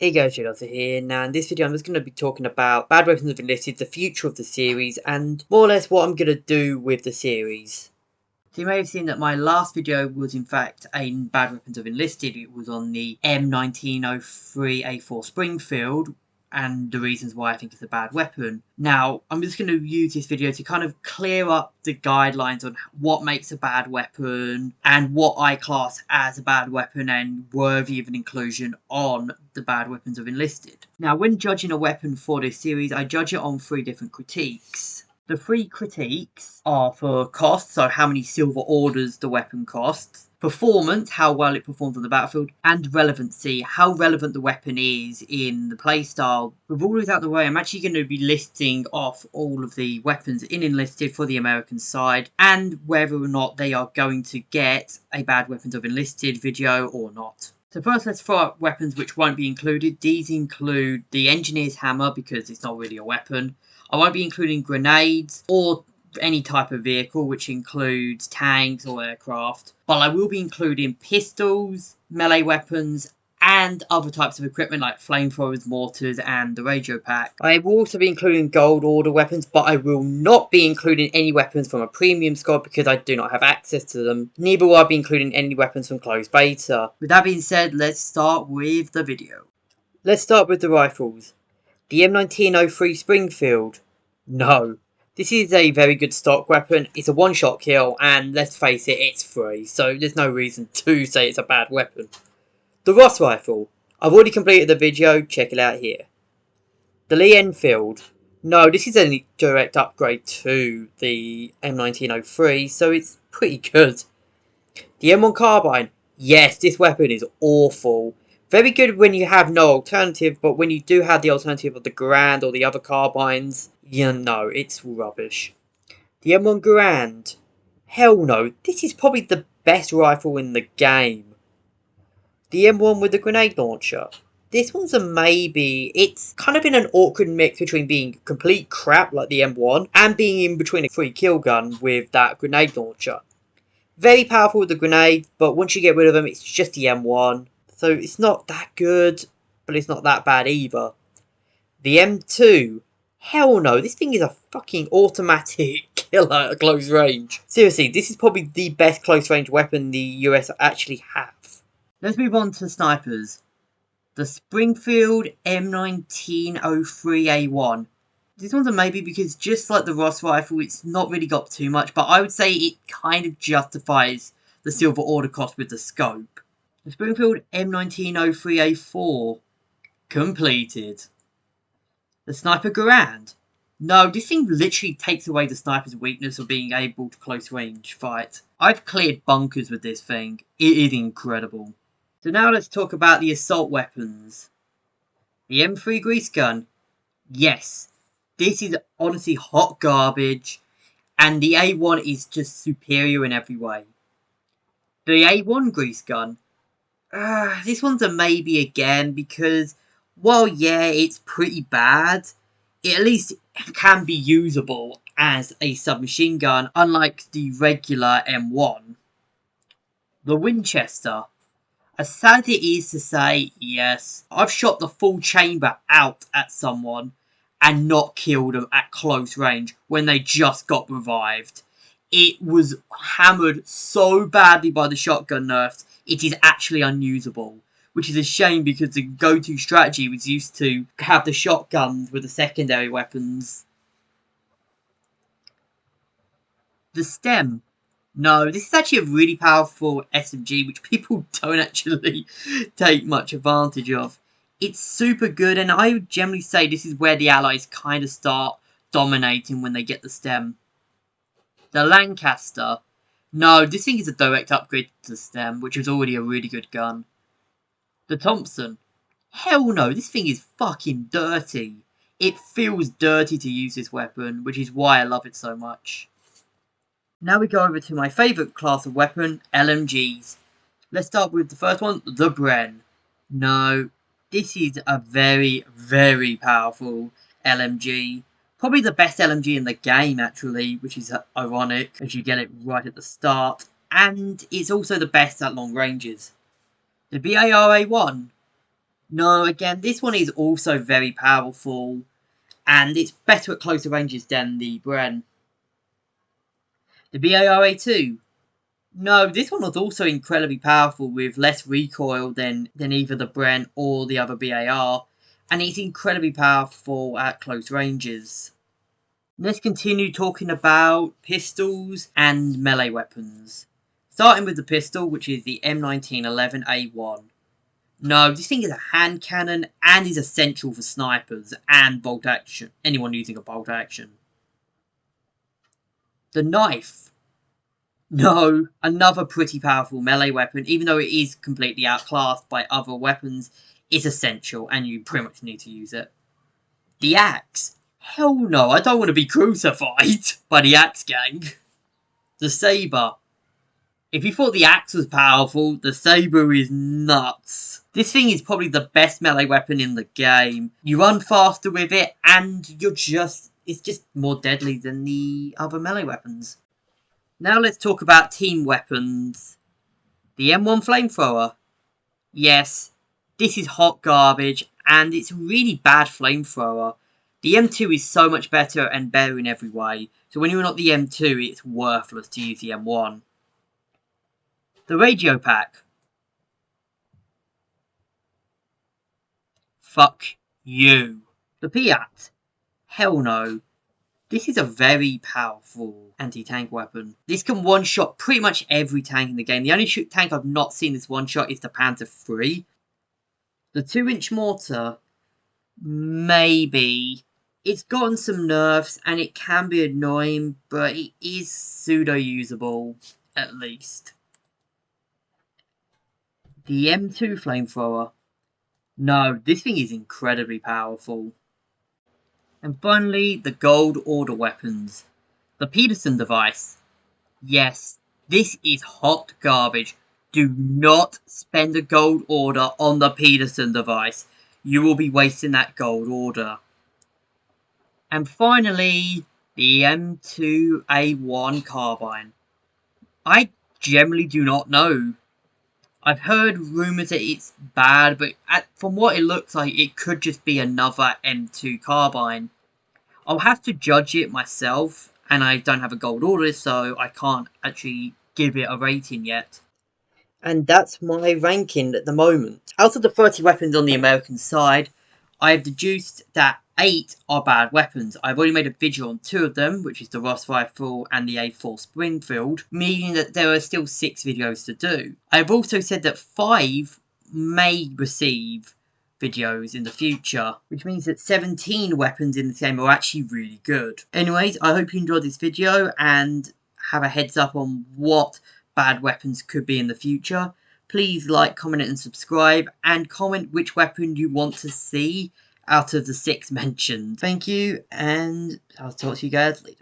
Hey guys, Jedi here. Now in this video I'm just going to be talking about Bad Weapons of Enlisted, the future of the series, and more or less what I'm going to do with the series. So you may have seen that my last video was in fact a Bad Weapons of Enlisted. It was on the M1903A4 Springfield, and the reasons why I think it's a bad weapon. Now, I'm just going to use this video to kind of clear up the guidelines on what makes a bad weapon and what I class as a bad weapon and worthy of an inclusion on the Bad Weapons of Enlisted. Now, when judging a weapon for this series, I judge it on 3 different critiques. The 3 critiques are for cost, so how many silver orders the weapon costs, performance, how well it performs on the battlefield, and relevancy, how relevant the weapon is in the playstyle. With all of this out of the way, I'm actually going to be listing off all of the weapons in Enlisted for the American side, and whether or not they are going to get a Bad Weapons of Enlisted video or not. So first, let's throw up weapons which won't be included. These include the Engineer's Hammer, because it's not really a weapon. I won't be including grenades or any type of vehicle, which includes tanks or aircraft. But I will be including pistols, melee weapons, and other types of equipment like flamethrowers, mortars, and the radio pack. I will also be including gold order weapons, but I will not be including any weapons from a premium squad because I do not have access to them. Neither will I be including any weapons from closed beta. With that being said, let's start with the video. Let's start with the rifles. The M1903 Springfield. No. This is a very good stock weapon. It's a one-shot kill, and let's face it, it's free, so there's no reason to say it's a bad weapon. The Ross Rifle. I've already completed the video, check it out here. The Lee Enfield. No, this is a direct upgrade to the M1903, so it's pretty good. The M1 Carbine. Yes, this weapon is awful. Very good when you have no alternative, but when you do have the alternative of the Garand or the other carbines, you know, it's rubbish. The M1 Garand. Hell no, this is probably the best rifle in the game. The M1 with the grenade launcher. This one's a maybe. It's kind of in an awkward mix between being complete crap like the M1 and being in between a free kill gun with that grenade launcher. Very powerful with the grenade, but once you get rid of them, it's just the M1. So it's not that good, but it's not that bad either. The M2. Hell no, this thing is a fucking automatic killer at close range. Seriously, this is probably the best close range weapon the US actually have. Let's move on to snipers. The Springfield M1903A1. This one's a maybe because just like the Ross rifle, it's not really got too much, but I would say it kind of justifies the silver order cost with the scope. The Springfield M1903A4. Completed. The Sniper Garand. No, this thing literally takes away the sniper's weakness of being able to close range fight. I've cleared bunkers with this thing. It is incredible. So now let's talk about the assault weapons. The M3 Grease Gun. Yes, this is honestly hot garbage, and the A1 is just superior in every way. The A1 Grease Gun. This one's a maybe again because, while yeah, it's pretty bad, it at least can be usable as a submachine gun, unlike the regular M1. The Winchester. As sad as it is to say, yes, I've shot the full chamber out at someone and not killed them at close range when they just got revived. It was hammered so badly by the shotgun nerfs, it is actually unusable. Which is a shame because the go-to strategy was used to have the shotguns with the secondary weapons. The Stem. No, this is actually a really powerful SMG which people don't actually take much advantage of. It's super good, and I would generally say this is where the Allies kind of start dominating when they get the Stem. The Lancaster. No, this thing is a direct upgrade to the Stem, which was already a really good gun. The Thompson. Hell no, this thing is fucking dirty. It feels dirty to use this weapon, which is why I love it so much. Now we go over to my favourite class of weapon, LMGs. Let's start with the first one, the Bren. No, this is a very, very powerful LMG. Probably the best LMG in the game, actually, which is ironic, as you get it right at the start. And it's also the best at long ranges. The BAR-A1. No, again, this one is also very powerful, and it's better at closer ranges than the Bren. The BARA2. No, this one was also incredibly powerful with less recoil than either the Bren or the other BAR, and it's incredibly powerful at close ranges. Let's continue talking about pistols and melee weapons. Starting with the pistol, which is the M1911A1. No, this thing is a hand cannon and is essential for snipers and bolt action. Anyone using a bolt action. The knife. No, another pretty powerful melee weapon, even though it is completely outclassed by other weapons, is essential and you pretty much need to use it. The axe. Hell no, I don't want to be crucified by the axe gang. The saber. If you thought the axe was powerful, the saber is nuts. This thing is probably the best melee weapon in the game. You run faster with it, and it's just more deadly than the other melee weapons. Now let's talk about team weapons. The M1 flamethrower. Yes, this is hot garbage, and it's a really bad flamethrower. The M2 is so much better and better in every way, so when you're not the M2, it's worthless to use the M1. The radio pack. Fuck you. The Piat. Hell no. This is a very powerful anti-tank weapon. This can one-shot pretty much every tank in the game. The only tank I've not seen this one-shot is the Panther III. The 2-inch mortar, maybe. It's gotten some nerfs and it can be annoying, but it is pseudo-usable, at least. The M2 flamethrower. No, this thing is incredibly powerful. And finally, the gold order weapons. The Peterson device. Yes, this is hot garbage. Do not spend a gold order on the Peterson device. You will be wasting that gold order. And finally, the M2A1 carbine. I generally do not know. I've heard rumours that it's bad, but from what it looks like, it could just be another M2 carbine. I'll have to judge it myself, and I don't have a gold order, so I can't actually give it a rating yet. And that's my ranking at the moment. Out of the 30 weapons on the American side, I have deduced that 8 are bad weapons. I've already made a video on 2 of them, which is the Ross Rifle and the A4 Springfield, meaning that there are still 6 videos to do. I've also said that 5 may receive videos in the future, which means that 17 weapons in this game are actually really good. Anyways, I hope you enjoyed this video and have a heads up on what bad weapons could be in the future. Please like, comment and subscribe, and comment which weapon you want to see out of the 6 mentioned. Thank you, and I'll talk to you guys later.